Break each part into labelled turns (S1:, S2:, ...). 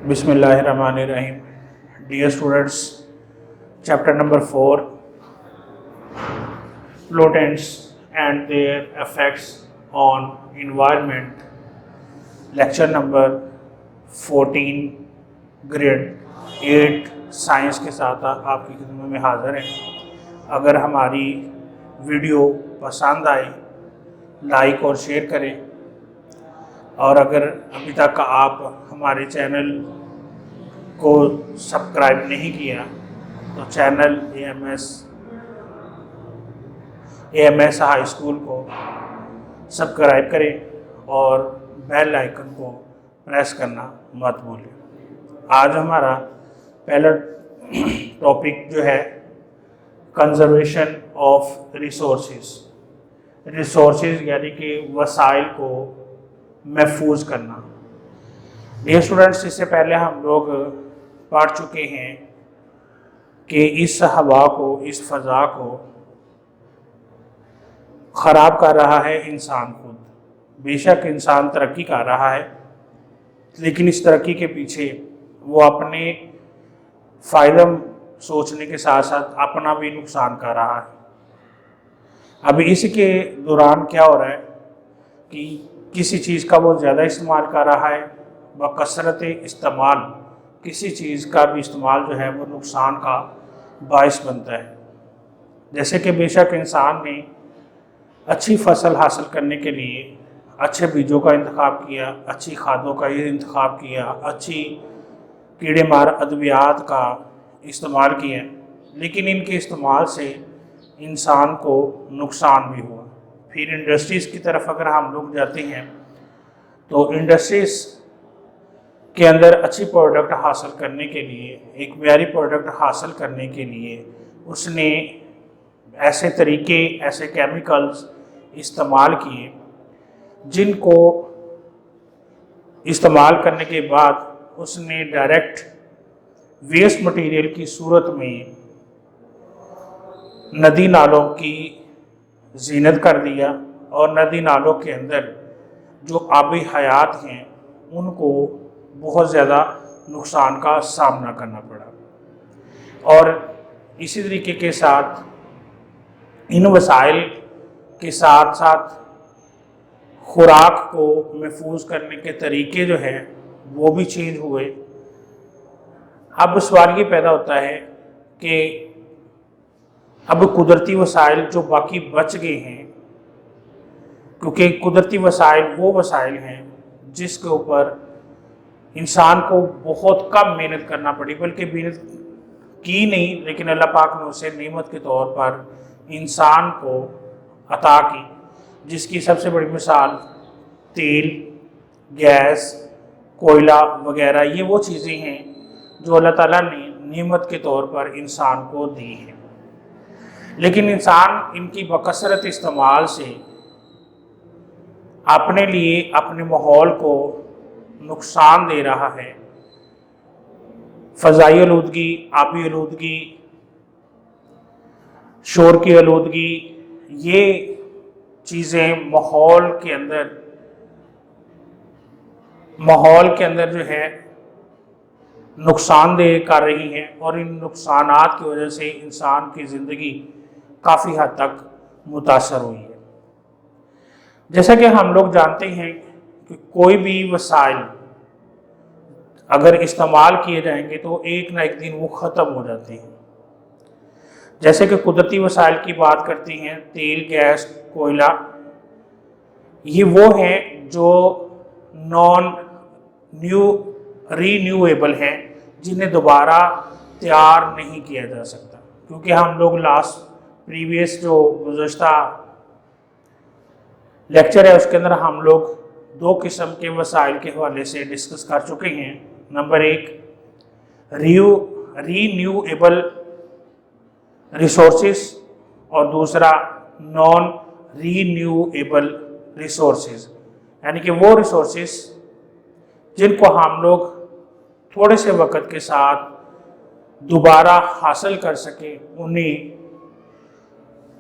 S1: बिस्मिल्लाहिर्रहमानिर्रहीम। Dear students, chapter number 4, pollutants and their effects on environment, lecture number 14, grade 8 science के साथ आपकी खिदमत में हाज़िर हैं। अगर हमारी वीडियो पसंद आए लाइक और शेयर करें, और अगर अभी तक आप हमारे चैनल को सब्सक्राइब नहीं किया तो चैनल एएमएस हाई स्कूल को सब्सक्राइब करें और बेल आइकन को प्रेस करना मत भूलें। आज हमारा पहला टॉपिक जो है कंजर्वेशन ऑफ रिसोर्सेज यानी कि वसाइल को महफूज करना। डियर स्टूडेंट्स, इससे पहले हम लोग पढ़ चुके हैं कि इस हवा को, इस फ़ज़ा को ख़राब कर रहा है इंसान खुद। बेशक इंसान तरक्की कर रहा है, लेकिन इस तरक्की के पीछे वो अपने फ़ायदा सोचने के साथ साथ अपना भी नुकसान कर रहा है। अभी इसके दौरान क्या हो रहा है कि किसी चीज़ का वो ज़्यादा इस्तेमाल कर रहा है, बकसरत इस्तेमाल किसी चीज़ का भी इस्तेमाल जो है वो नुकसान का बायस बनता है। जैसे कि बेशक इंसान ने अच्छी फसल हासिल करने के लिए अच्छे बीजों का इंतखाब किया, अच्छी खादों का इंतखाब किया, अच्छी कीड़े मार अद्वियात का इस्तेमाल किया, लेकिन इनके इस्तेमाल से इंसान को नुकसान भी हुआ। फिर इंडस्ट्रीज़ की तरफ अगर हम लोग जाते हैं तो इंडस्ट्रीज़ के अंदर अच्छी प्रोडक्ट हासिल करने के लिए, एक प्यारी प्रोडक्ट हासिल करने के लिए उसने ऐसे तरीके, ऐसे केमिकल्स इस्तेमाल किए जिनको इस्तेमाल करने के बाद उसने डायरेक्ट वेस्ट मटेरियल की सूरत में नदी नालों की जीनत कर दिया, और नदी नालों के अंदर जो आबी हयात हैं उनको बहुत ज़्यादा नुकसान का सामना करना पड़ा। और इसी तरीके के साथ इन वसाइल के साथ साथ खुराक को महफूज करने के तरीके जो हैं वो भी चेंज हुए। अब सवाल ये पैदा होता है कि अब कुदरती वसाइल जो बाकी बच गए हैं, क्योंकि कुदरती वसाइल वो वसाइल हैं जिसके ऊपर इंसान को बहुत कम मेहनत करना पड़ी, बल्कि मेहनत की नहीं, लेकिन अल्लाह पाक ने उसे नेमत के तौर पर इंसान को अता की, जिसकी सबसे बड़ी मिसाल तेल, गैस, कोयला वगैरह ये वो चीज़ें हैं जो अल्लाह ताला ने नेमत के तौर पर इंसान को दी हैं। लेकिन इंसान इनकी बकसरत इस्तेमाल से अपने लिए, अपने माहौल को नुकसान दे रहा है। फ़ज़ाई आलूदगी, आबी आलूदगी, शोर की आलूदगी, ये चीज़ें माहौल के अंदर जो है नुकसानदेह कर रही हैं, और इन नुकसानात की वजह से इंसान की ज़िंदगी काफ़ी हद तक मुतासर हुई है। जैसा कि हम लोग जानते हैं कि कोई भी वसाइल अगर इस्तेमाल किए जाएंगे तो एक ना एक दिन वो ख़त्म हो जाते हैं। जैसे कि कुदरती वसाइल की बात करते हैं, तेल, गैस, कोयला, ये वो हैं जो रीन्यूएबल हैं, जिन्हें दोबारा तैयार नहीं किया जा सकता। क्योंकि हम लोग प्रीवियस जो गुज़श्ता लेक्चर है उसके अंदर हम लोग दो किस्म के वसाइल के हवाले से डिस्कस कर चुके हैं। नंबर एक, रीन्यूएबल रिसोर्सेज, और दूसरा नॉन रीन्यूएबल रिसोर्सेज, यानी कि वो रिसोर्सेज जिनको हम लोग थोड़े से वक़्त के साथ दोबारा हासिल कर सके, उन्हें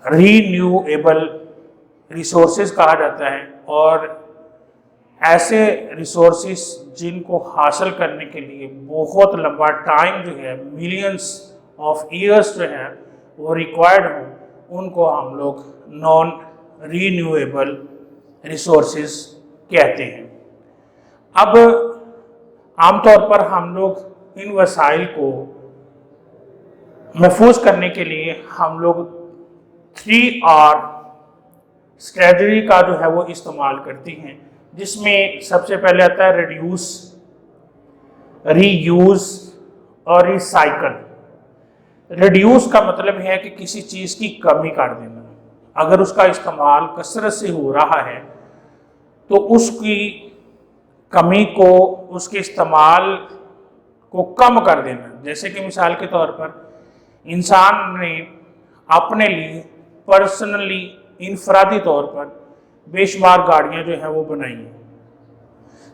S1: रीन्यूएबल रिसोर्सेज कहा जाता है। और ऐसे रिसोर्सेस जिनको हासिल करने के लिए बहुत लंबा टाइम जो है, मिलियंस ऑफ ईयर्स जो है वो रिक्वायर्ड हो, उनको हम लोग नॉन रीन्यूएबल रिसोर्सेस कहते हैं। अब आमतौर पर हम लोग इन वसाइल को महफूज करने के लिए हम लोग 3R स्ट्रेटजी का जो है वो इस्तेमाल करती हैं, जिसमें सबसे पहले आता है रिड्यूस, रीयूज और रिसाइकल। रिड्यूस का मतलब है कि किसी चीज़ की कमी कर देना। अगर उसका इस्तेमाल कसरत से हो रहा है तो उसकी कमी को, उसके इस्तेमाल को कम कर देना। जैसे कि मिसाल के तौर पर इंसान ने अपने लिए पर्सनली, इनफरादी तौर पर बेशुमार गाड़ियां जो है वो बनाई हैं,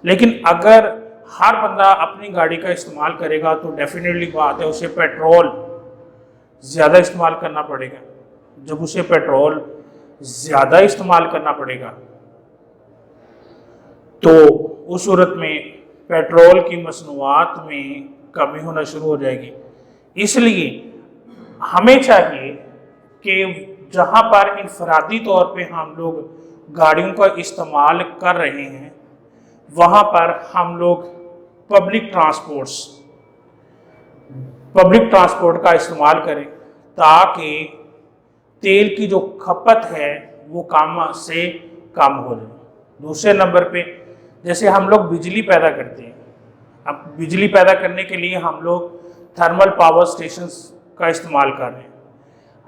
S1: लेकिन अगर हर बंदा अपनी गाड़ी का इस्तेमाल करेगा तो डेफिनेटली बात है उसे पेट्रोल ज़्यादा इस्तेमाल करना पड़ेगा। जब उसे पेट्रोल ज़्यादा इस्तेमाल करना पड़ेगा तो उस सूरत में पेट्रोल की मसनूआत में कमी होना शुरू हो जाएगी। इसलिए हमें चाहिए कि जहाँ पर इनफरादी तौर पे हम लोग गाड़ियों का इस्तेमाल कर रहे हैं, वहाँ पर हम लोग पब्लिक ट्रांसपोर्ट का इस्तेमाल करें, ताकि तेल की जो खपत है वो कम से कम हो जाए। दूसरे नंबर पे जैसे हम लोग बिजली पैदा करते हैं, अब बिजली पैदा करने के लिए हम लोग थर्मल पावर स्टेशंस का इस्तेमाल कर रहे हैं।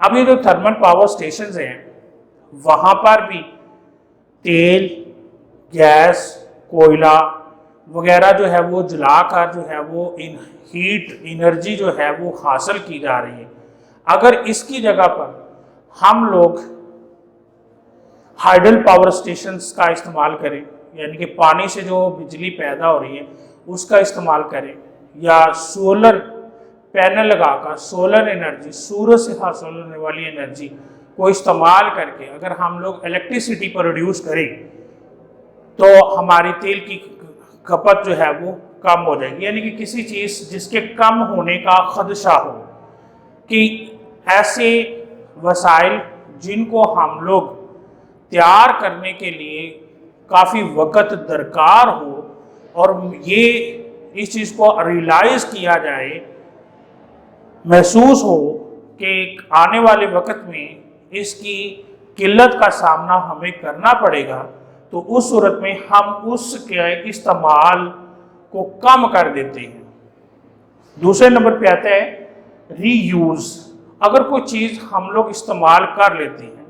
S1: अब ये जो थर्मल पावर स्टेशंस हैं, वहाँ पर भी तेल, गैस, कोयला वगैरह जो है वो जलाकर जो है वो हीट एनर्जी जो है वो हासिल की जा रही है। अगर इसकी जगह पर हम लोग हाइडल पावर स्टेशंस का इस्तेमाल करें, यानी कि पानी से जो बिजली पैदा हो रही है उसका इस्तेमाल करें, या सोलर पैनल लगाकर सोलर एनर्जी, सूरज से हासिल होने वाली एनर्जी को इस्तेमाल करके अगर हम लोग इलेक्ट्रिसिटी प्रोड्यूस करें तो हमारी तेल की खपत जो है वो कम हो जाएगी। यानी कि किसी चीज़ जिसके कम होने का खदशा हो, कि ऐसे वसाइल जिनको हम लोग तैयार करने के लिए काफ़ी वक़्त दरकार हो और ये इस चीज़ को रियलाइज़ किया जाए, महसूस हो कि आने वाले वक्त में इसकी किल्लत का सामना हमें करना पड़ेगा, तो उस सूरत में हम उसके इस्तेमाल को कम कर देते हैं। दूसरे नंबर पे आता है रीयूज़। अगर कोई चीज़ हम लोग इस्तेमाल कर लेते हैं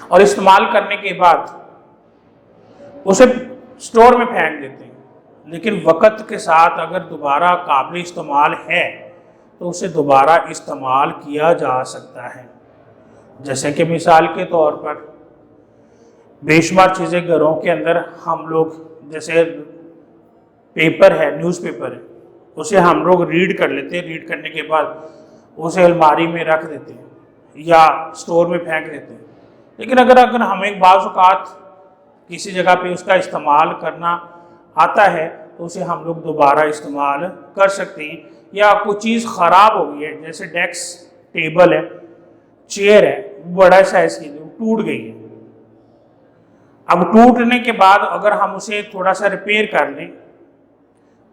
S1: और इस्तेमाल करने के बाद उसे स्टोर में फेंक देते हैं, लेकिन वक़्त के साथ अगर दोबारा काबिल इस्तेमाल है तो उसे दोबारा इस्तेमाल किया जा सकता है। जैसे कि मिसाल के तौर पर बेशुमार चीज़ें घरों के अंदर हम लोग, जैसे पेपर है, न्यूज़पेपर है, उसे हम लोग रीड कर लेते हैं, रीड करने के बाद उसे अलमारी में रख देते हैं या स्टोर में फेंक देते हैं। लेकिन अगर हमें बाज़ औक़ात किसी जगह पे उसका इस्तेमाल करना आता है तो उसे हम लोग दोबारा इस्तेमाल कर सकते हैं। या कोई चीज़ ख़राब हो गई है, जैसे डेस्क, टेबल है, चेयर है, बड़ा साइज़ की, टूट गई है। अब टूटने के बाद अगर हम उसे थोड़ा सा रिपेयर कर लें,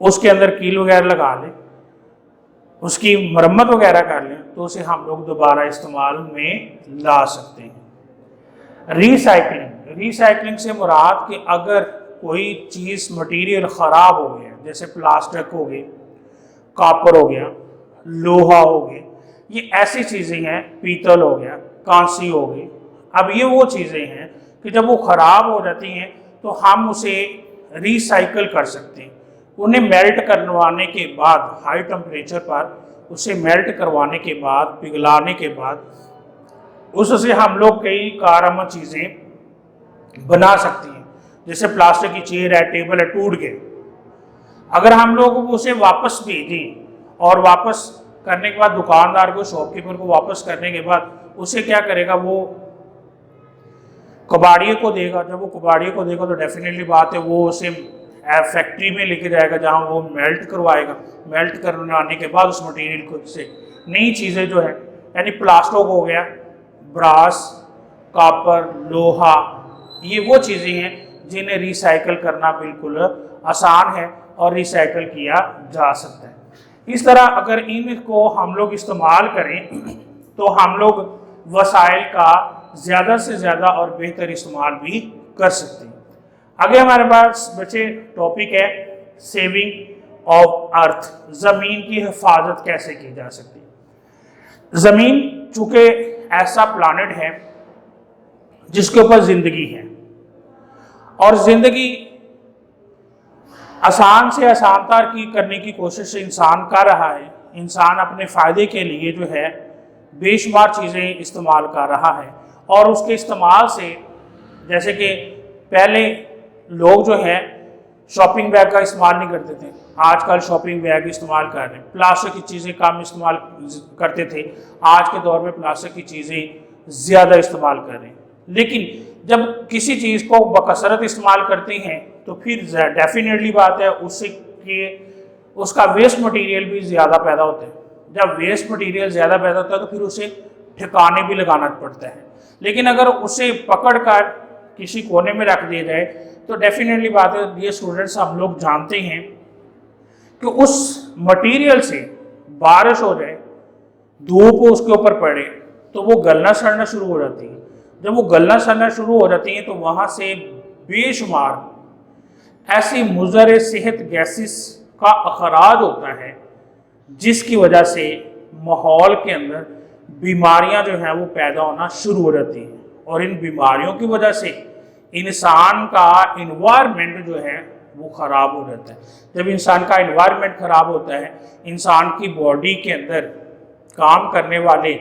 S1: उसके अंदर कील वगैरह लगा लें, उसकी मरम्मत वगैरह कर लें, तो उसे हम लोग दोबारा इस्तेमाल में ला सकते हैं। रिसाइकलिंग से मुराद कि अगर कोई चीज़, मटेरियल ख़राब हो गया, जैसे प्लास्टिक हो गई, कॉपर हो गया, लोहा हो गया, ये ऐसी चीज़ें हैं, पीतल हो गया, कांसी हो गई। अब ये वो चीज़ें हैं कि जब वो ख़राब हो जाती हैं तो हम उसे रिसाइकल कर सकते हैं। उन्हें मेल्ट करवाने के बाद, हाई टेम्परेचर पर उसे मेल्ट करवाने के बाद, पिघलाने के बाद उससे हम लोग कई कारआमद चीज़ें बना सकते हैं। जैसे प्लास्टिक की चेयर है, टेबल है, टूट गए, अगर हम लोग उसे वापस भेजें और वापस करने के बाद दुकानदार को, शॉपकीपर को वापस करने के बाद उसे क्या करेगा, वो कबाड़िए को देगा, जब वो कबाड़िए को देगा तो डेफिनेटली बात है वो उसे फैक्ट्री में लेके जाएगा जहाँ वो मेल्ट करवाएगा। मेल्ट करवाने के बाद उस मटेरियल को से नई चीज़ें जो है, यानी प्लास्टिक हो गया, ब्रास, कॉपर, लोहा, ये वो चीज़ें हैं जिन्हें रिसाइकल करना बिल्कुल आसान है और रिसाइकल किया जा सकता है। इस तरह अगर इनको हम लोग इस्तेमाल करें तो हम लोग वसाइल का ज़्यादा से ज़्यादा और बेहतर इस्तेमाल भी कर सकते हैं। आगे हमारे पास बचे टॉपिक है सेविंग ऑफ अर्थ, ज़मीन की हिफाजत कैसे की जा सकती है। ज़मीन चूँकि ऐसा प्लानट है जिसके ऊपर ज़िंदगी है और ज़िंदगी आसान से आसानतर की करने की कोशिश इंसान कर रहा है। इंसान अपने फ़ायदे के लिए जो है बेशुमार चीज़ें इस्तेमाल कर रहा है और उसके इस्तेमाल से, जैसे कि पहले लोग जो हैं शॉपिंग बैग का इस्तेमाल नहीं करते थे, आजकल शॉपिंग बैग इस्तेमाल कर रहे हैं। प्लास्टिक की चीज़ें कम इस्तेमाल करते थे, आज के दौर में प्लास्टिक की चीज़ें ज़्यादा इस्तेमाल कर रहे हैं। लेकिन जब किसी चीज़ को बकसरत इस्तेमाल करते हैं तो फिर डेफिनेटली बात है उसका वेस्ट मटेरियल भी ज़्यादा पैदा होता है। जब वेस्ट मटेरियल ज़्यादा पैदा होता है तो फिर उसे ठिकाने भी लगाना पड़ता है। लेकिन अगर उसे पकड़ कर किसी कोने में रख दिया जाए तो डेफिनेटली बात है, ये स्टूडेंट्स हम लोग जानते हैं कि उस मटेरियल से बारिश हो जाए, धूप उसके ऊपर पड़े तो वो गलना सड़ना शुरू हो जाती है। जब वो गलना सड़ना शुरू हो जाती है तो वहाँ से बेशुमार ऐसी मुज़र सेहत गैसेस का अखराज होता है जिसकी वजह से माहौल के अंदर बीमारियां जो हैं वो पैदा होना शुरू हो जाती हैं और इन बीमारियों की वजह से इंसान का इन्वायरमेंट जो है वो ख़राब हो जाता है। जब इंसान का इन्वायरमेंट ख़राब होता है, इंसान की बॉडी के अंदर काम करने वाले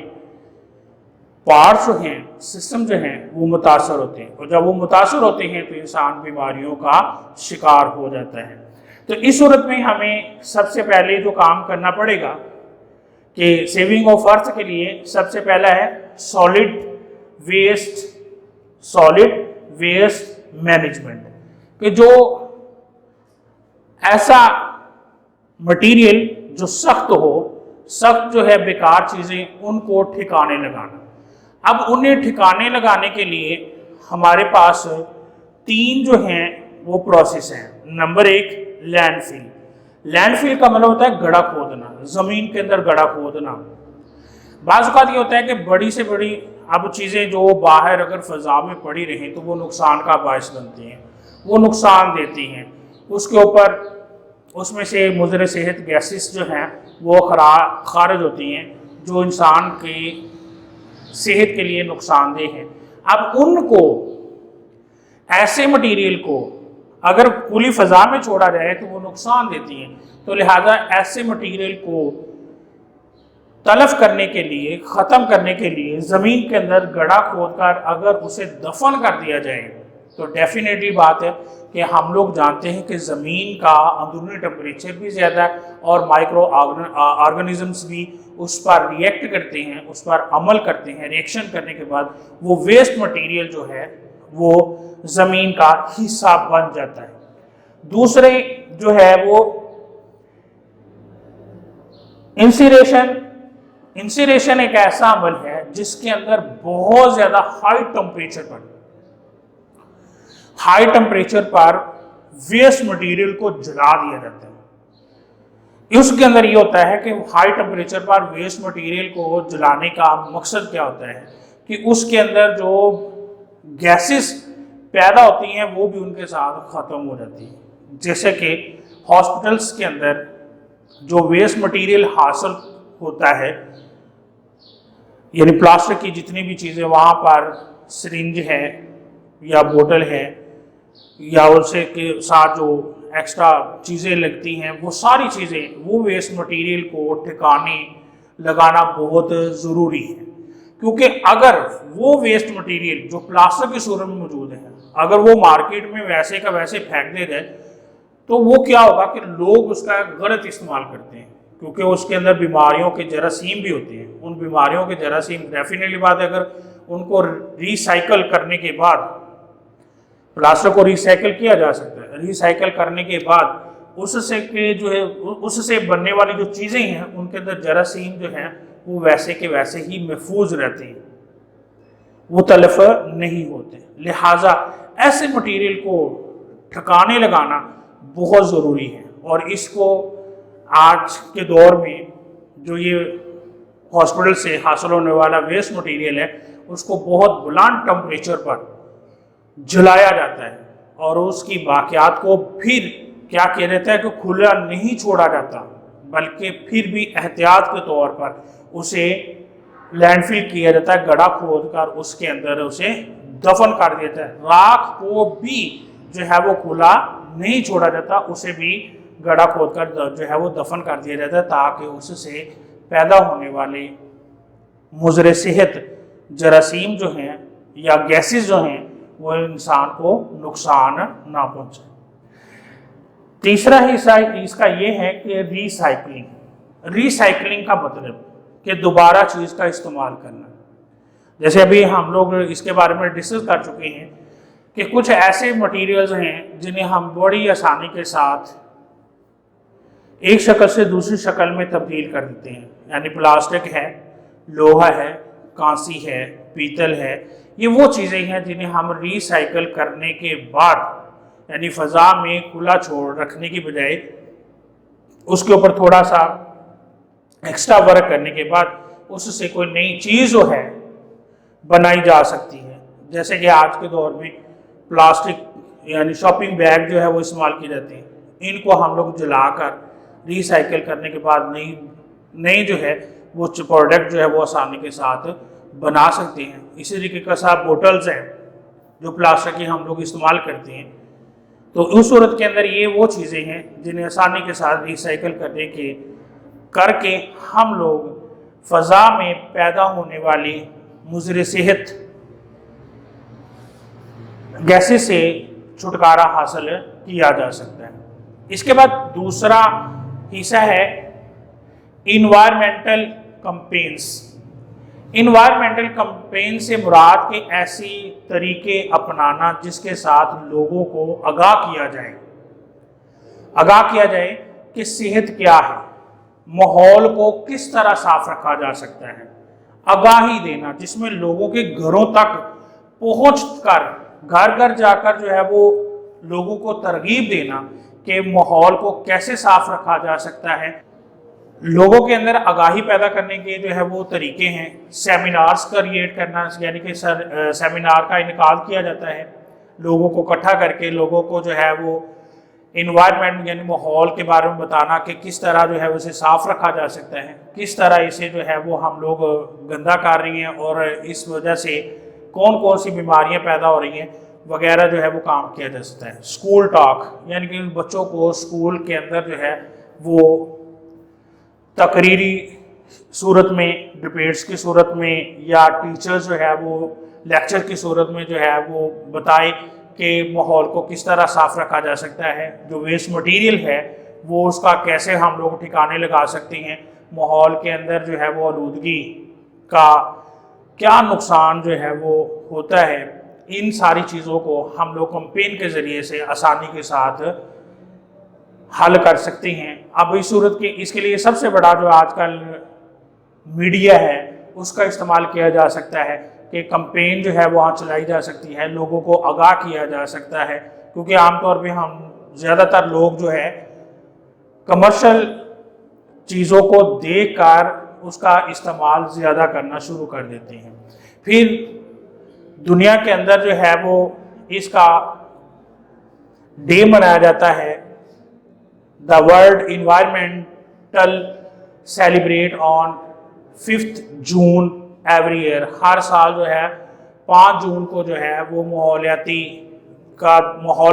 S1: पार्ट्स जो हैं, सिस्टम जो हैं वो मुतासर होते हैं और जब वो मुतासर होते हैं तो इंसान बीमारियों का शिकार हो जाता है। तो इस सूरत में हमें सबसे पहले जो काम करना पड़ेगा कि सेविंग ऑफ अर्थ के लिए सबसे पहला है सॉलिड वेस्ट मैनेजमेंट, कि जो ऐसा मटेरियल जो सख्त जो है बेकार चीज़ें, उनको ठिकाने लगाना। अब उन्हें ठिकाने लगाने के लिए हमारे पास 3 जो हैं वो प्रोसेस हैं। Number 1 landfill. लैंडफिल का मतलब होता है गड्ढा खोदना, ज़मीन के अंदर गड्ढा खोदना। बाज़ औक़ात ये होता है कि बड़ी से बड़ी अब चीज़ें जो बाहर अगर फ़ज़ा में पड़ी रहें तो वो नुकसान का बायस बनती हैं, वो नुकसान देती हैं। उसके ऊपर उसमें से मुज़र सेहत गैसेस जो हैं वो खारिज होती हैं जो इंसान की सेहत के लिए नुकसानदेह हैं। अब उनको, ऐसे मटेरियल को अगर खुली फ़ज़ा में छोड़ा जाए तो वो नुकसान देती हैं, तो लिहाजा ऐसे मटेरियल को तलफ करने के लिए, ख़त्म करने के लिए ज़मीन के अंदर गड्ढा खोदकर अगर उसे दफन कर दिया जाए तो डेफिनेटली बात है कि हम लोग जानते हैं कि ज़मीन का अंदरूनी टेम्परेचर भी ज़्यादा है और माइक्रो ऑर्गेनिज़म्स भी उस पर रिएक्ट करते हैं, उस पर अमल करते हैं। रिएक्शन करने के बाद वो वेस्ट मटेरियल जो है वो ज़मीन का हिस्सा बन जाता है। दूसरे जो है वो इंसिरेशन एक ऐसा अमल है जिसके अंदर बहुत ज़्यादा हाई टेम्परेचर पर वेस्ट मटेरियल को जला दिया जाता है। उसके अंदर ये होता है कि हाई टेम्परेचर पर वेस्ट मटेरियल को जलाने का मकसद क्या होता है कि उसके अंदर जो गैसेस पैदा होती हैं वो भी उनके साथ ख़त्म हो जाती हैं। जैसे कि हॉस्पिटल्स के अंदर जो वेस्ट मटेरियल हासिल होता है, यानी प्लास्टिक की जितनी भी चीज़ें वहाँ पर सिरिंज है या बोतल है या उससे के साथ जो एक्स्ट्रा चीज़ें लगती हैं, वो सारी चीज़ें, वो वेस्ट मटेरियल को ठिकाने लगाना बहुत ज़रूरी है। क्योंकि अगर वो वेस्ट मटेरियल जो प्लास्टिक की सूरत में मौजूद है, अगर वो मार्केट में वैसे का वैसे फेंक दे गए तो वो क्या होगा कि लोग उसका गलत इस्तेमाल करते हैं, क्योंकि उसके अंदर बीमारियों के जरासीम भी होते हैं। उन बीमारियों के जरासीम डेफिनेटली बात है, अगर उनको रिसाइकल करने के बाद प्लास्टर को रिसाइकल किया जा सकता है। रिसाइकल करने के बाद उससे के जो है उससे बनने वाली जो चीज़ें हैं उनके अंदर जरासीम जो हैं वो वैसे के वैसे ही महफूज रहते हैं, वो तलफ नहीं होते। लिहाजा ऐसे मटेरियल को ठिकाने लगाना बहुत ज़रूरी है। और इसको आज के दौर में जो ये हॉस्पिटल से हासिल होने वाला वेस्ट मटेरियल है उसको बहुत बुलंद टेम्परेचर पर जलाया जाता है और उसकी बाकियात को फिर क्या किया जाता है कि खुला नहीं छोड़ा जाता, बल्कि फिर भी एहतियात के तौर पर उसे लैंडफिल किया जाता है, गड्ढा खोद कर उसके अंदर उसे दफन कर दिया जाता है। राख को भी जो है वो खुला नहीं छोड़ा जाता, उसे भी गड्ढा खोद कर जो है वो दफन कर दिया जाता है ताकि उससे पैदा होने वाले मुज़र सेहत जरासीम जो हैं या गैसेस जो हैं वो इंसान को नुकसान ना पहुंचे। तीसरा हिस्सा इसका ये है कि रिसाइकलिंग। रिसाइकलिंग का मतलब कि दोबारा चीज़ का इस्तेमाल करना। जैसे अभी हम लोग इसके बारे में डिस्कस कर चुके हैं कि कुछ ऐसे मटेरियल्स हैं जिन्हें हम बड़ी आसानी के साथ एक शक्ल से दूसरी शक्ल में तब्दील कर देते हैं, यानी प्लास्टिक है, लोहा है, कांसी है, पीतल है। ये वो चीज़ें हैं जिन्हें हम रिसाइकल करने के बाद यानी फ़ज़ा में खुला छोड़ रखने की बजाय उसके ऊपर थोड़ा सा एक्स्ट्रा वर्क करने के बाद उससे कोई नई चीज़ जो है बनाई जा सकती है। जैसे कि आज के दौर में प्लास्टिक यानी शॉपिंग बैग जो है वो इस्तेमाल किए जाते हैं, इनको हम लोग जलाकर रिसाइकल करने के बाद नई जो है वो प्रोडक्ट जो है वो आसानी के साथ बना सकते हैं। इसी तरीके का साथ बोटल्स हैं जो प्लास्टिक की हम लोग इस्तेमाल करते हैं, तो उस सूरत के अंदर ये वो चीज़ें हैं जिन्हें आसानी के साथ रिसाइकल करके हम लोग फ़ज़ा में पैदा होने वाली मुज़र सेहत गैसेस से छुटकारा हासिल किया जा सकता है। इसके बाद दूसरा हिस्सा है इन्वायरमेंटल कंपेन्स। इन्वायरमेंटल कंपेन से मुराद के ऐसी तरीके अपनाना जिसके साथ लोगों को आगाह किया जाए कि सेहत क्या है, माहौल को किस तरह साफ रखा जा सकता है। आगाही देना जिसमें लोगों के घरों तक पहुंचकर घर घर जाकर जो है वो लोगों को तरगीब देना कि माहौल को कैसे साफ रखा जा सकता है। लोगों के अंदर आगाही पैदा करने के जो है वो तरीके हैं। सेमिनार्स क्रिएट करना, यानी कि सेमिनार का इनकाद किया जाता है, लोगों को इकट्ठा करके लोगों को जो है वो इन्वायरमेंट यानी माहौल के बारे में बताना कि किस तरह जो है उसे साफ रखा जा सकता है, किस तरह इसे जो है वो हम लोग गंदा कर रही हैं और इस वजह से कौन कौन सी बीमारियां पैदा हो रही हैं वगैरह जो है वो काम किया जा सकता है। स्कूल टॉक यानी कि बच्चों को स्कूल के अंदर जो है वो तकरीरी सूरत में, डिबेट्स की सूरत में या टीचर्स जो है वो लेक्चर की सूरत में जो है वो बताए कि माहौल को किस तरह साफ रखा जा सकता है, जो वेस्ट मटेरियल है वो उसका कैसे हम लोग ठिकाने लगा सकते हैं, माहौल के अंदर जो है वो आलूदगी का क्या नुकसान जो है वो होता है। इन सारी चीज़ों को हम लोग कैंपेन के ज़रिए से आसानी के साथ हल कर सकते हैं। अब इस सूरत के इसके लिए सबसे बड़ा जो आजकल मीडिया है उसका इस्तेमाल किया जा सकता है कि कैंपेन जो है वहाँ चलाई जा सकती है, लोगों को आगाह किया जा सकता है, क्योंकि आमतौर पे हम ज़्यादातर लोग जो है कमर्शियल चीज़ों को देखकर उसका इस्तेमाल ज़्यादा करना शुरू कर देते हैं। फिर दुनिया के अंदर जो है वो इसका डे मनाया जाता है, the world environmental celebrate on 5 June every year. हर साल जो है 5 जून को जो है वो माहौल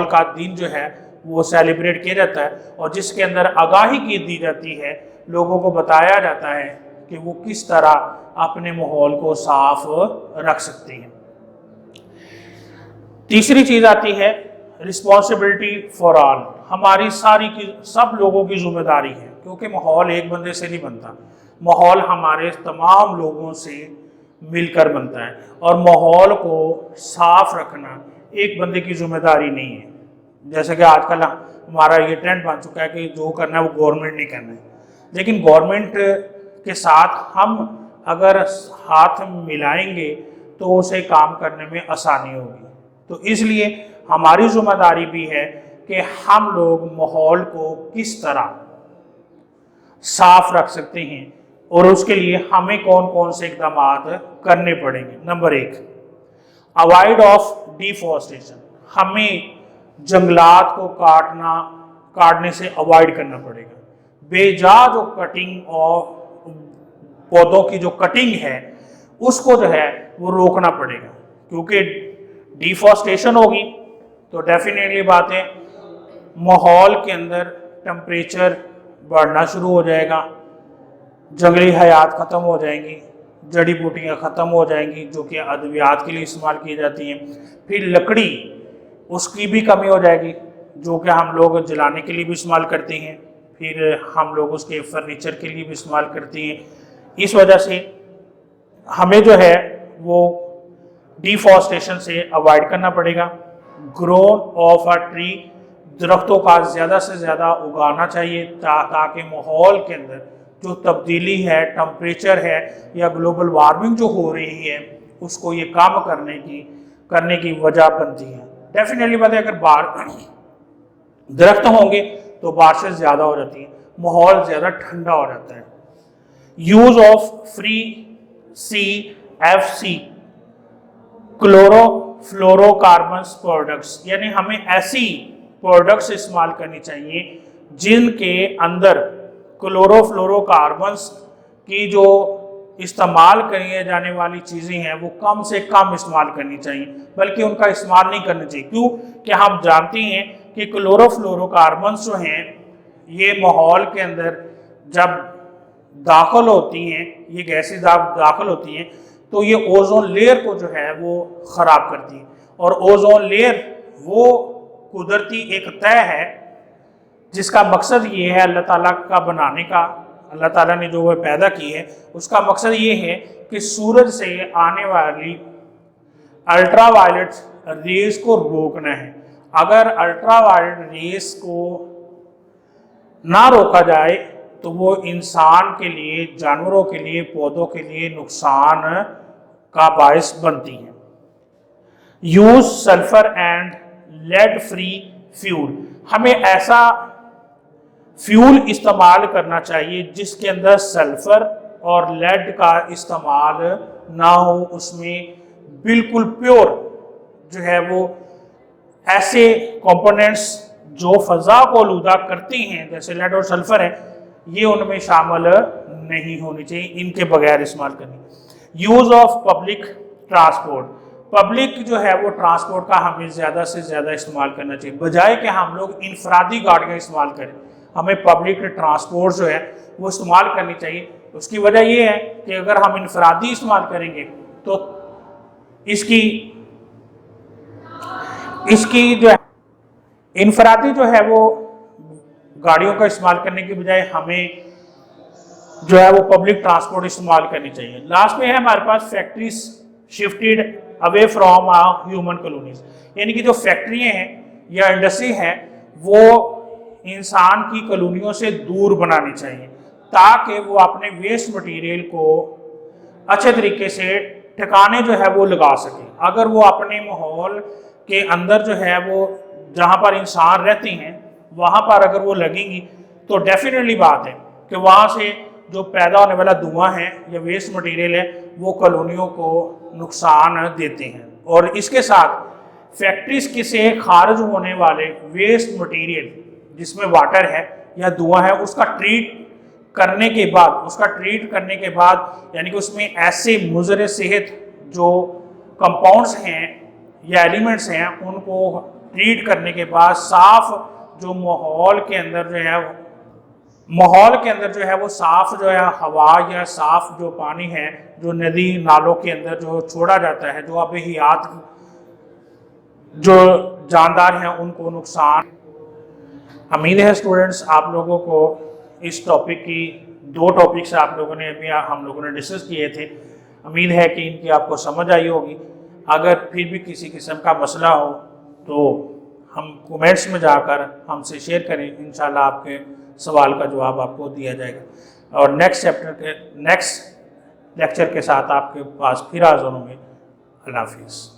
S1: का दिन जो है वो सेलिब्रेट किया जाता है और जिसके अंदर आगाही की दी जाती है, लोगों को बताया जाता है कि वो किस तरह अपने माहौल को साफ रख सकते हैं। तीसरी चीज आती है रिस्पॉन्सिबिलिटी फॉर ऑल। हमारी सब लोगों की जिम्मेदारी है, क्योंकि माहौल एक बंदे से नहीं बनता, माहौल हमारे तमाम लोगों से मिलकर बनता है और माहौल को साफ रखना एक बंदे की जिम्मेदारी नहीं है। जैसे कि आजकल हमारा ये ट्रेंड बन चुका है कि जो करना है वो गवर्नमेंट नहीं करना है, लेकिन गवर्नमेंट के साथ हम अगर हाथ मिलाएंगे तो उसे काम करने में आसानी होगी। तो इसलिए हमारी जिम्मेदारी भी है कि हम लोग माहौल को किस तरह साफ रख सकते हैं और उसके लिए हमें कौन कौन से इकदाम करने पड़ेंगे। Number 1, avoid of deforestation. हमें जंगलात को काटने से अवॉइड करना पड़ेगा। बेजा जो कटिंग और पौधों की जो कटिंग है उसको जो है वो रोकना पड़ेगा, क्योंकि डिफॉरेस्टेशन होगी तो डेफिनेटली बात है माहौल के अंदर टेम्परेचर बढ़ना शुरू हो जाएगा, जंगली हयात ख़त्म हो जाएंगी, जड़ी बूटियाँ ख़त्म हो जाएंगी जो कि अद्वियात के लिए इस्तेमाल की जाती हैं। फिर लकड़ी उसकी भी कमी हो जाएगी जो कि हम लोग जलाने के लिए भी इस्तेमाल करते हैं, फिर हम लोग उसके फर्नीचर के लिए भी इस्तेमाल करते हैं। इस वजह से हमें जो है वो डिफॉरेस्टेशन से अवॉइड करना पड़ेगा। ग्रोथ ऑफ अ ट्री, दरख्तों का ज़्यादा से ज़्यादा उगाना चाहिए ताकि माहौल के अंदर जो तब्दीली है, टेम्परेचर है या ग्लोबल वार्मिंग जो हो रही है उसको ये कम करने की वजह बनती है। डेफिनेटली बात है अगर दरख्त होंगे तो बारिशें ज़्यादा हो जाती हैं, माहौल ज़्यादा ठंडा हो जाता है। Use of free CFC chlorofluorocarbons products, यानी हमें ऐसी प्रोडक्ट्स इस्तेमाल करनी चाहिए जिनके अंदर क्लोरोफ्लोरोकार्बन्स की जो इस्तेमाल करी जाने वाली चीज़ें हैं वो कम से कम इस्तेमाल करनी चाहिए, बल्कि उनका इस्तेमाल नहीं करना चाहिए। क्यों कि हम जानते हैं कि क्लोरोफ्लोरोकार्बन्स जो हैं ये माहौल के अंदर जब दाखिल होती हैं, ये गैसें दाखिल होती हैं तो ये ओजोन लेयर को जो है वो ख़राब करती है। और ओजोन लेयर वो कुदरती एक तय है जिसका मकसद ये है अल्लाह ताला का बनाने का, अल्लाह ताला ने जो वो पैदा की है उसका मकसद ये है कि सूरज से आने वाली अल्ट्रावायलेट रेस को रोकना है। अगर अल्ट्रावायलेट रेस को ना रोका जाए तो वो इंसान के लिए, जानवरों के लिए, पौधों के लिए नुकसान का बायस बनती है। Use sulphur and lead free fuel, हमें ऐसा फ्यूल इस्तेमाल करना चाहिए जिसके अंदर सल्फर और लेड का इस्तेमाल ना हो, उसमें बिल्कुल प्योर जो है वो ऐसे कंपोनेंट्स जो फजा को आलूदा करती हैं जैसे लेड और सल्फर है ये उनमें शामिल नहीं होनी चाहिए, इनके बगैर इस्तेमाल करनी। Use of public transport, public जो है वो ट्रांसपोर्ट का हमें ज़्यादा से ज़्यादा इस्तेमाल करना चाहिए, बजाय कि हम लोग इनफरादी गाड़ियाँ इस्तेमाल करें। हमें पब्लिक ट्रांसपोर्ट जो है वो इस्तेमाल करनी चाहिए। उसकी वजह ये है कि अगर हम इनफरादी इस्तेमाल करेंगे तो इसकी जो है इनफरादी जो है वो गाड़ियों का इस्तेमाल करने की बजाय हमें जो है वो पब्लिक ट्रांसपोर्ट इस्तेमाल करनी चाहिए। लास्ट में है हमारे पास factories shifted away from human colonies, यानी कि जो फैक्ट्रियाँ हैं या इंडस्ट्री हैं वो इंसान की कॉलोनियों से दूर बनानी चाहिए ताकि वो अपने वेस्ट मटेरियल को अच्छे तरीके से ठिकाने जो है वो लगा सके। अगर वो अपने माहौल के अंदर जो है वो जहाँ पर इंसान रहते हैं वहाँ पर अगर वो लगेंगी तो डेफिनेटली बात है कि वहाँ से जो पैदा होने वाला धुआं है या वेस्ट मटेरियल है वो कॉलोनियों को नुकसान देते हैं। और इसके साथ फैक्ट्रीज से खारिज होने वाले वेस्ट मटेरियल जिसमें वाटर है या धुआं है उसका ट्रीट करने के बाद यानी कि उसमें ऐसे मुज़र सेहत जो कंपाउंड्स हैं या एलिमेंट्स हैं उनको ट्रीट करने के बाद साफ जो माहौल के अंदर जो है वो साफ जो है हवा या साफ जो पानी है जो नदी नालों के अंदर जो छोड़ा जाता है, जो अबहियात जो जानदार हैं उनको नुकसान। उम्मीद है स्टूडेंट्स आप लोगों को इस टॉपिक की 2 टॉपिक्स आप लोगों ने अभी हम लोगों ने डिस्कस किए थे, उम्मीद है कि इनकी आपको समझ आई होगी। अगर फिर भी किसी किस्म का मसला हो
S2: तो हम कमेंट्स में जाकर हमसे शेयर करें, इंशाल्लाह आपके सवाल का जवाब आपको दिया जाएगा। और नेक्स्ट लेक्चर के साथ आपके पास फिर हाजिर होंगे। अल्लाह हाफिज़।